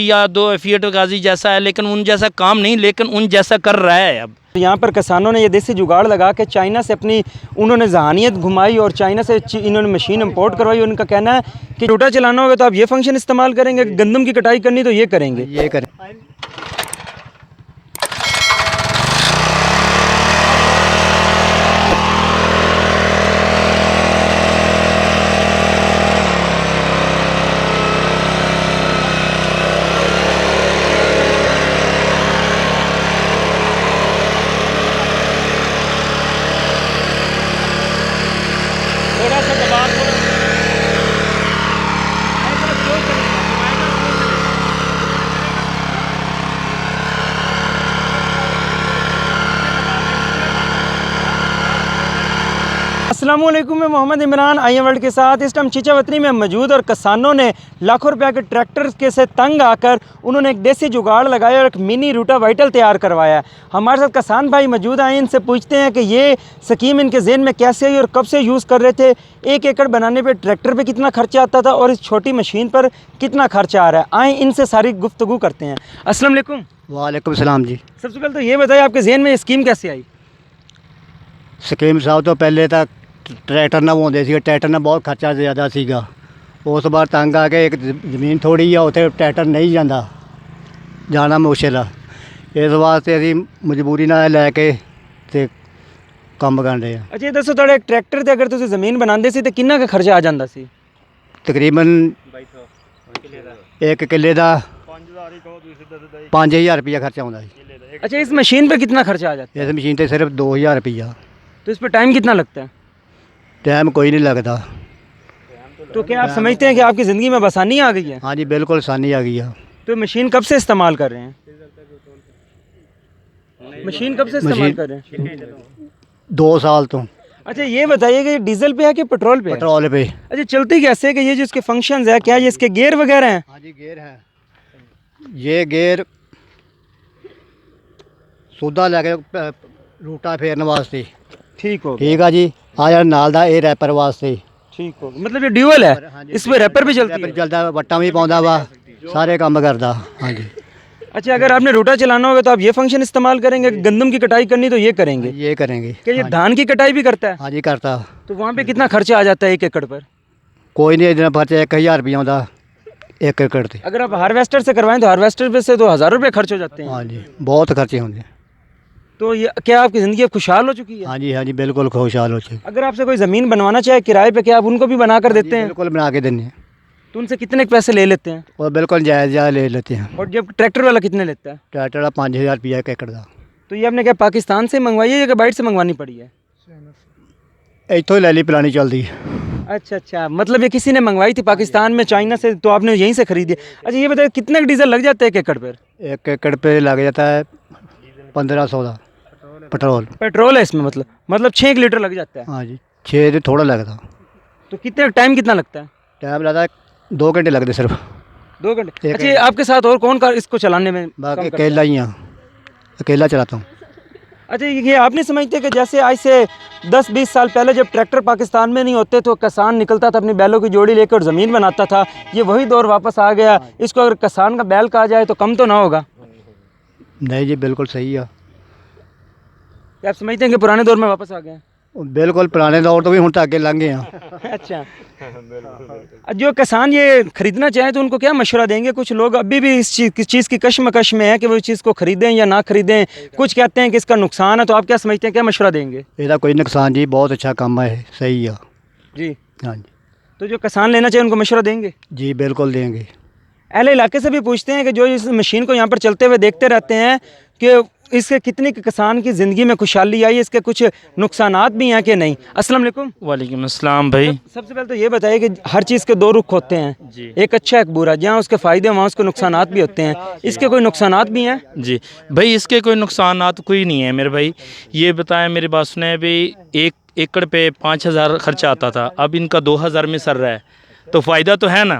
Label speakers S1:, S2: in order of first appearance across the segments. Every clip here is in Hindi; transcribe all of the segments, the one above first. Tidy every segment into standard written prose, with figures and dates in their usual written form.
S1: या दो एफियट गाजी जैसा है, लेकिन उन जैसा काम नहीं, लेकिन उन जैसा कर रहा है अब।
S2: यहाँ पर किसानों ने ये देसी जुगाड़ लगा के चाइना से अपनी उन्होंने जहानियत घुमाई और चाइना से इन्होंने मशीन इंपोर्ट करवाई। उनका कहना है कि रोटा चलाना होगा तो आप ये फंक्शन इस्तेमाल करेंगे, गंदम की कटाई करनी तो ये करेंगे।
S3: ये करें।
S1: थोड़ा सा दबाव
S2: अस्सलामुअलैकुम, मैं Mohammad Imran I am world के साथ इस टाइम चीचावतनी में मौजूद। और किसानों ने लाखों रुपए के ट्रैक्टर के से तंग आकर उन्होंने एक देसी जुगाड़ लगाया और एक मिनी रोटावेटर तैयार करवाया। हमारे साथ किसान भाई मौजूद आए, इनसे पूछते हैं कि ये स्कीम इनके ज़हन में कैसे आई और कब से यूज़ कर रहे थे, 1 एकड़ बनाने पर ट्रैक्टर पर कितना खर्चा आता था और इस छोटी मशीन पर कितना खर्चा आ रहा है। आए इनसे सारी गुफ्तगू करते हैं। अस्सलाम वालेकुम।
S3: वालेकुम सलाम जी।
S2: सबसे पहले तो ये बताइए आपके ज़हन में ये स्कीम कैसे आई?
S3: ਸਕੀਮ ਸਾਹਿਬ ਤੋਂ ਪਹਿਲੇ ਤਾਂ ਟਰੈਕਟਰ ਨਾਲ ਵਾਉਂਦੇ ਸੀ, ਟਰੈਕਟਰ ਨਾਲ ਬਹੁਤ ਖਰਚਾ ਜ਼ਿਆਦਾ ਸੀਗਾ। ਉਸ ਵਾਰ ਤੰਗ ਆ ਕੇ ਇੱਕ ਜ਼ਮੀਨ ਥੋੜੀ ਆ, ਉੱਥੇ ਟਰੈਕਟਰ ਨਹੀਂ ਜਾਂਦਾ, ਜਾਣਾ ਮੁਸ਼ਕਿਲ ਆ। ਇਸ ਵਾਸਤੇ ਅਸੀਂ ਮਜਬੂਰੀ ਨਾਲ ਲੈ ਕੇ ਤੇ ਕੰਮ ਕਰਨ ਰਹੇ ਆ।
S2: अच्छा ये दसो थोड़े ट्रैक्टर से अगर तुम ज़मीन बनाते सी तो कितना का खर्चा आ जाता सी?
S3: ਤਕਰੀਬਨ 1 ਕਿੱਲੇ ਦਾ 5000 ਰੁਪਇਆ ਖਰਚਾ ਆਉਂਦਾ ਸੀ।
S2: अच्छा इस मशीन पे कितना खर्चा आ जाता
S3: ਇਸ ਮਸ਼ੀਨ ਤੇ ਸਿਰਫ 2000 ਰੁਪਇਆ।
S2: है? तो इस पर टाइम कितना लगता है?
S3: ਟਾਈਮ ਕੋਈ ਨਹੀਂ ਲੱਗਦਾ।
S2: तो क्या आप समझते हैं कि आपकी ज़िंदगी में आसानी आ गई है?
S3: ਹਾਂਜੀ ਬਿਲकुल ਆਸਾਨੀ ਆ ਗਈ ਆ।
S2: तो मशीन कब से इस्तेमाल कर रहे हैं? मशीन कब से इस्तेमाल कर रहे हैं?
S3: 2 ਸਾਲ ਤੋਂ
S2: अच्छा ये बताइए कि ये डीजल पे है कि पेट्रोल पे है?
S3: ਪੈਟਰੋਲ पे।
S2: अच्छा चलती कैसे है कि ये जो इसके फंक्शंस है, क्या ये इसके गियर वगैरह हैं?
S3: हाँ जी गेयर है। ये गेयर ਸੌਦਾ ਲੈ ਕੇ ਰੂਟਾ ਫੇਰਨ ਵਾਸਤੇ
S2: ठीक हो
S3: ਠੀਕ ਆ ਜੀ। ਆ ਜਿਹੜਾ ਨਾਲ ਦਾ ਇਹ ਰੈਪਰ ਵਾਸਤੇ
S2: ठीक हो मतलब ये ड्यूअल है, इस पे रैपर भी चलती
S3: ਰੈਪਰ
S2: है।
S3: ਚੱਲਦਾ, ਵੱਟਾਂ ਵੀ ਪਾਉਂਦਾ ਵਾ, ਸਾਰੇ ਕੰਮ ਕਰਦਾ। ਹਾਂਜੀ
S2: अच्छा अगर आपने रोटा चलाना होगा तो आप ये फंक्शन इस्तेमाल करेंगे, गंदम की कटाई करनी तो ये करेंगे।
S3: ये करेंगे।
S2: क्या ये धान की कटाई भी करता है?
S3: हाँ जी करता।
S2: तो वहाँ पे कितना खर्चा आ जाता है 1 एकड़ पर?
S3: ਕੋਈ ਨਹੀਂ ਇਹਦੇ ਨਾਲ ਖਰਚਾ 1000 ਰੁਪਇਆ ਆਉਂਦਾ 1 ਏਕੜ ਤੇ।
S2: अगर आप हार्वेस्टर से करवाएं तो हार्वेस्टर पे से तो 1000 रुपये खर्च हो जाते हैं।
S3: हाँ जी बहुत खर्चे होंगे।
S2: तो ये क्या आपकी ज़िंदगी अब खुशहाल हो चुकी है?
S3: हाँ जी हाँ जी बिल्कुल खुशहाल हो चुके।
S2: अगर आपसे कोई ज़मीन बनवाना चाहे किराए पे, क्या आप उनको भी बना कर देते हैं?
S3: बिल्कुल बना के देने।
S2: तो उनसे कितने पैसे ले लेते हैं?
S3: और बिल्कुल जायज़ जायज़ ले लेते हैं।
S2: और जब ट्रैक्टर वाला कितने लेता है?
S3: ट्रैक्टर का 5000 रुपया 1 एकड़ का।
S2: तो ये आपने क्या पाकिस्तान से मंगवाई है या बाइट से मंगवानी पड़ी है?
S3: इतों ही ले ली पुरानी चलती।
S2: अच्छा अच्छा, मतलब ये किसी ने मंगवाई थी पाकिस्तान में, चाइना से, तो आपने यहीं से खरीदी। अच्छा ये बताइए कितना डीजल लग जाता है 1 एकड़ पर?
S3: 1 एकड़ पे लग जाता है 1500 का पेट्रोल।
S2: पेट्रोल है इसमें, मतलब 6 लीटर लग जाता है।
S3: हाँ जी 6 थोड़ा लगता।
S2: तो कितने टाइम कितना लगता है?
S3: टाइम लगता है 2 घंटे लगते सिर्फ।
S2: 2 घंटे। अच्छा आपके साथ और कौन का इसको चलाने में
S3: बाकी
S2: काम करता है?
S3: अकेला ही हाँ, अकेला चलाता हूँ।
S2: अच्छा ये आप नहीं समझते कि जैसे आज से 10-20 साल पहले जब ट्रैक्टर पाकिस्तान में नहीं होते तो किसान निकलता था अपनी बैलों की जोड़ी लेकर और ज़मीन बनाता था, ये वही दौर वापस आ गया। इसको अगर किसान का बैल कहा जाए तो कम तो ना होगा?
S3: नहीं जी बिल्कुल सही है।
S2: क्या आप समझते हैं कि पुराने दौर में वापस आ गए?
S3: बिल्कुल पुराने दौर तो भी हूँ अगे लंघ गए हैं।
S2: अच्छा जो किसान ये खरीदना चाहें तो उनको क्या मशवरा देंगे? कुछ लोग अभी भी इस चीज़ की कश्मकश में है कि वो इस चीज़ को खरीदें या ना खरीदें, कुछ कहते हैं कि इसका नुकसान है, तो आप क्या समझते हैं, क्या मशवरा देंगे?
S3: ਇਹਦਾ कोई नुकसान जी बहुत अच्छा काम है, सही है।
S2: जी
S3: हाँ जी
S2: तो जो किसान लेना चाहिए उनको मशवरा देंगे?
S3: जी बिल्कुल देंगे।
S2: अहले इलाके से भी पूछते हैं कि जो इस मशीन को यहाँ पर चलते हुए देखते रहते हैं कि इससे कितनी किसान की ज़िंदगी में खुशहाली आई, इसके कुछ नुकसानात भी हैं कि नहीं। अस्सलाम वालेकुम।
S1: वालेकुम अस्सलाम भाई।
S2: सबसे पहले तो ये बताइए कि हर चीज़ के 2 रुख होते हैं
S1: जी।
S2: एक अच्छा एक बुरा, जहाँ उसके फ़ायदे वहाँ उसके नुकसानात भी होते हैं। इसके कोई नुकसानात भी हैं?
S1: जी भाई, इसके कोई नुकसानात कोई नहीं है मेरे भाई। ये बताया मेरे बात सुने भाई, 1 एकड़ पे 5000 खर्चा आता था, अब इनका 2000 में सर रहा है, तो फ़ायदा तो है ना।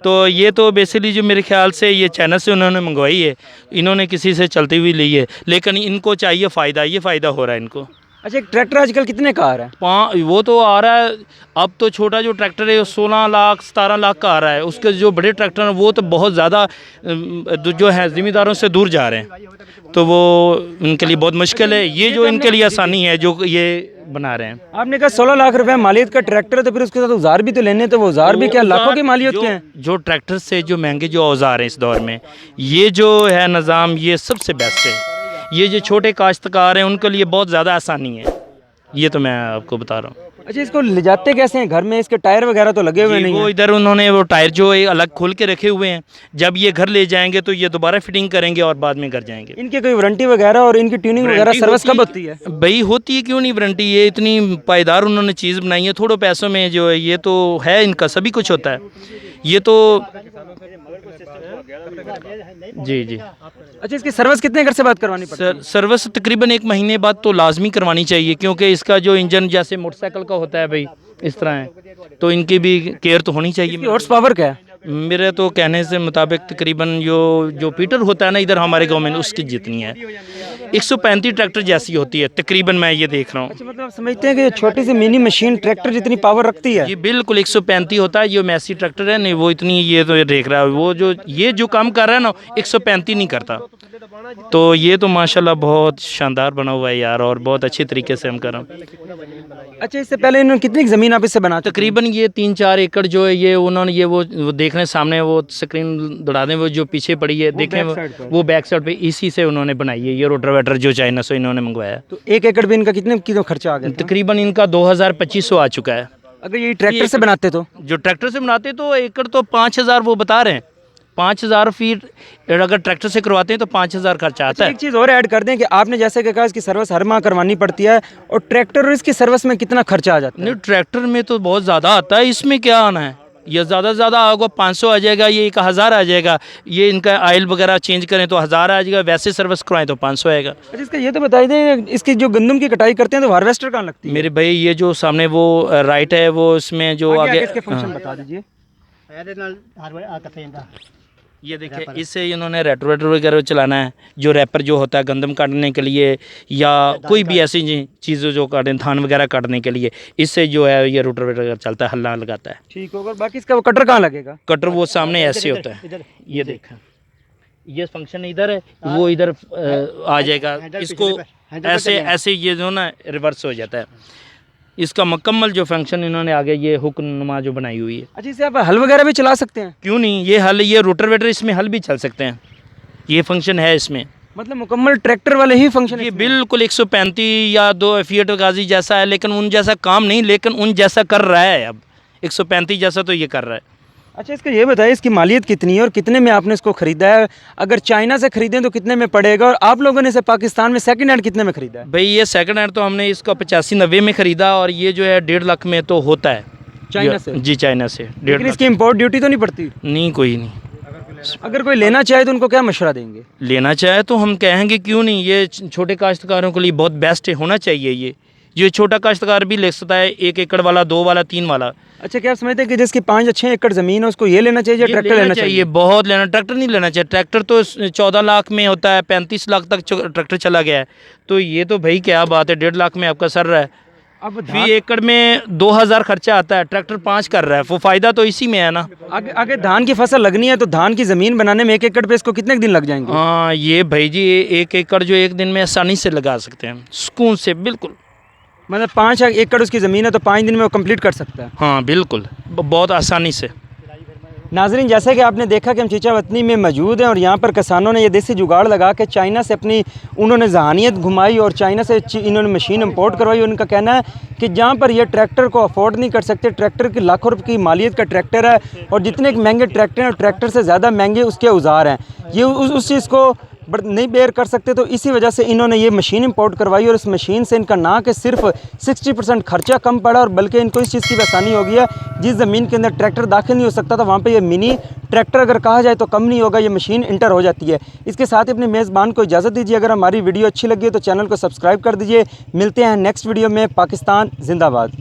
S1: तो ये तो बेसिकली जो मेरे ख्याल से ये चाइना से उन्होंने मंगवाई है, इन्होंने किसी से चलती हुई ली है, लेकिन इनको चाहिए फ़ायदा, ये फ़ायदा हो रहा है इनको।
S2: अच्छा, एक ट्रैक्टर आजकल कितने का आ रहा है?
S1: वो तो आ रहा है, अब तो छोटा जो ट्रैक्टर है वो 16 लाख 17 लाख का आ रहा है। उसके जो बड़े ट्रैक्टर हैं वो तो बहुत ज़्यादा जो है ज़िम्मेदारों से दूर जा रहे हैं, तो वो उनके लिए बहुत मुश्किल है। ये जो इनके लिए आसानी है जो ये बना रहे हैं।
S2: आपने कहा 16 लाख रुपए मालियत का ट्रैक्टर है, तो फिर उसके साथ औजार भी तो लेने, तो वो औजार भी क्या लाखों की मालियत के हैं?
S1: जो ट्रैक्टर से जो महंगे जो औजार हैं इस दौर में, ये जो है निज़ाम ये सबसे बेस्ट है। ये जो छोटे काश्तकार हैं उनके लिए बहुत ज़्यादा आसानी है, ये तो मैं आपको बता रहा हूँ।
S2: अच्छा, इसको ले जाते कैसे हैं घर में? इसके टायर वगैरह तो लगे हुए नहीं
S1: वो
S2: हैं।
S1: इधर उन्होंने वो टायर जो है अलग खोल के रखे हुए हैं, जब ये घर ले जाएंगे तो ये दोबारा फिटिंग करेंगे और बाद में घर जाएंगे।
S2: इनकी कोई वारंटी वगैरह और इनकी ट्यूनिंग वगैरह सर्विस कब होती है?
S1: भाई होती है, क्यों नहीं वारंटी, ये इतनी पायदार उन्होंने चीज़ बनाई है, थोड़े पैसों में जो है ये तो है, इनका सभी कुछ होता है ये तो। जी जी।
S2: अच्छा, इसकी सर्विस कितने घर से बात करवानी पड़ती है?
S1: सर्विस तकरीबन 1 महीने बाद तो लाजमी करवानी चाहिए, क्योंकि इसका जो इंजन जैसे मोटरसाइकिल का होता है भाई इस तरह है, तो इनकी भी केयर तो होनी चाहिए।
S2: हॉर्स पावर क्या है?
S1: मेरे तो कहने से मुताबिक तकरीबन जो पीटर होता है ना इधर हमारे गांव में, उसकी जितनी है 135 ट्रैक्टर जैसी होती है तकरीबन, मैं ये देख रहा हूँ।
S2: अच्छा, मतलब आप समझते हैं कि ये छोटी सी मिनी मशीन ट्रैक्टर जितनी पावर रखती है?
S1: ये बिल्कुल 135 होता है, ये मैसी ट्रैक्टर है नहीं, वो इतनी ये तो देख रहा है, वो जो काम कर रहा है ना 135 नहीं करता, तो ये तो माशाल्लाह बहुत शानदार बना हुआ है यार, और बहुत अच्छे तरीके से हम कर रहे हैं।
S2: अच्छा, इससे पहले इन्होंने कितनी ज़मीन आप इससे बना?
S1: तकरीबन ये 3-4 एकड़ जो है ये उन्होंने ये वो देख रहे हैं सामने, वो स्क्रीन दौड़ा दें, वो जो पीछे पड़ी है देखें, वो बैक साइड पे इसी से उन्होंने बनाई है ये रोटावेटर जो चाइना से इन्होंने मंगवाया।
S2: तो 1 एकड़ भी इनका कितने किलो खर्चा आ गया?
S1: तकरीबन इनका 2200 आ चुका है।
S2: अगर ये ट्रैक्टर से बनाते तो?
S1: जो ट्रैक्टर से बनाते तो एकड़ तो 5000 वो बता रहे हैं, 5000 फीट अगर ट्रैक्टर से करवाते हैं तो 5000 खर्चा आता है।
S2: एक चीज़ और ऐड कर दें कि आपने जैसे कि कहा इसकी सर्विस हर माह करवानी पड़ती है, और ट्रैक्टर और इसकी सर्विस में कितना खर्चा आ जाता है?
S1: नहीं, ट्रैक्टर में तो बहुत ज़्यादा आता है, इसमें क्या आना है, ये ज़्यादा से ज़्यादा होगा 500 आ जाएगा, ये 1000 आ जाएगा, ये इनका ऑयल वगैरह चेंज करें तो 1000 आ जाएगा, वैसे सर्विस करवाएं तो 500 आएगा।
S2: अच्छा, इसका ये तो बताइए दें, इसकी जो गंदम की कटाई करते हैं तो हार्वेस्टर कहाँ लगती है?
S1: मेरे भाई ये जो सामने वो राइट है, वो इसमें जो आगे
S2: इसके फंक्शन बता दीजिए।
S1: ये देखिए, इससे इन्होंने रेटोवेटर वगैरह चलाना है, जो रैपर जो होता है गंदम काटने के लिए या कोई भी ऐसी चीज़ें जो काटें, धान वगैरह काटने के लिए, इससे जो है ये रोटावेटर चलता है, हल्ला लगाता है।
S2: ठीक होगा। बाकी इसका वो कटर कहाँ लगेगा?
S1: कटर वो सामने ऐसे होता है, ये देखा, ये फंक्शन इधर है, वो इधर आ जाएगा, इसको ऐसे ये जो ना रिवर्स हो जाता है। इसका मुकम्मल जो फंक्शन इन्होंने आगे ये हुक नुमा जो बनाई हुई है।
S2: अच्छा, इसे आप हल वगैरह भी चला सकते हैं?
S1: क्यों नहीं, ये हल, ये रोटावेटर इसमें हल भी चल सकते हैं, ये फंक्शन है इसमें।
S2: मतलब मुकम्मल ट्रैक्टर वाले ही फंक्शन?
S1: ये बिल्कुल 135 या 2 फिएट गाजी जैसा है, लेकिन उन जैसा काम नहीं, लेकिन उन जैसा कर रहा है। अब 135 जैसा तो ये कर रहा है।
S2: अच्छा, इसका ये बताइए इसकी मालियत कितनी है और कितने में आपने इसको ख़रीदा है? अगर चाइना से ख़रीदें तो कितने में पड़ेगा, और आप लोगों ने इसे पाकिस्तान में सेकंड हैंड कितने में ख़रीदा है?
S1: भाई ये सेकंड हैंड तो हमने इसका 85-90 में ख़रीदा, और ये जो है 1.5 लाख में तो होता है
S2: चाइना से?
S1: जी, चाइना से 1.5
S2: लेकिन
S1: लाख।
S2: इसकी इम्पोर्ट ड्यूटी तो नहीं पड़ती?
S1: नहीं, कोई नहीं।
S2: अगर कोई लेना चाहे तो उनको क्या मशवरा देंगे?
S1: लेना चाहे तो हम कहेंगे क्यों नहीं, ये छोटे काश्तकारों के लिए बहुत बेस्ट होना चाहिए। ये छोटा काश्तकार भी ले सकता है, 1 एकड़ वाला, 2 वाला, 3 वाला।
S2: अच्छा, क्या आप समझते हैं कि जिसकी 5 या 6 एकड़ ज़मीन है उसको ये लेना चाहिए या ट्रैक्टर लेना चाहिए?
S1: बहुत लेना, ट्रैक्टर नहीं लेना चाहिए। ट्रैक्टर तो 14 लाख में होता है, 35 लाख तक ट्रैक्टर चला गया है, तो ये तो भाई क्या बात है, 1.5 लाख में आपका सर रहा है।
S2: अब
S1: फी एकड़ में 2000 खर्चा आता है, ट्रैक्टर 5 कर रहा है, वो फ़ायदा तो इसी में है ना।
S2: आगे धान की फसल लगनी है तो धान की ज़मीन बनाने में 1 एकड़ पे इसको कितने दिन लग जाएंगे?
S1: हाँ, ये भाई जी 1 एकड़ जो 1 दिन में आसानी से लगा सकते हैं, सुकून से, बिल्कुल।
S2: मतलब 5 एकड़ उसकी ज़मीन है तो 5 दिन में वो कंप्लीट कर सकता है?
S1: हाँ बिल्कुल, बहुत आसानी से।
S2: नाज़रीन, जैसे कि आपने देखा कि हम चीचा वतनी में मौजूद हैं और यहाँ पर किसानों ने ये देसी जुगाड़ लगा के चाइना से अपनी उन्होंने जहानियत घुमाई और चाइना से इन्होंने मशीन इंपोर्ट करवाई। उनका कहना है कि जहाँ पर ये ट्रैक्टर को अफोर्ड नहीं कर सकते, ट्रैक्टर की लाखों रुपये की मालियत का ट्रैक्टर है, और जितने महंगे ट्रैक्टर हैं ट्रैक्टर से ज़्यादा महंगे उसके औजार हैं, ये उस चीज़ को नहीं बेयर कर सकते, तो इसी वजह से इन्होंने ये मशीन इंपोर्ट करवाई। और इस मशीन से इनका ना कि सिर्फ 60% खर्चा कम पड़ा, और बल्कि इनको इस चीज़ की भी आसानी हो गई है, जिस ज़मीन के अंदर ट्रैक्टर दाखिल नहीं हो सकता था वहाँ पे ये मिनी ट्रैक्टर अगर कहा जाए तो कम नहीं होगा, ये मशीन इंटर हो जाती है। इसके साथ ही अपने मेज़बान को इजाज़त दीजिए। अगर हमारी वीडियो अच्छी लगी है तो चैनल को सब्सक्राइब कर दीजिए। मिलते हैं नेक्स्ट वीडियो में। पाकिस्तान जिंदाबाद।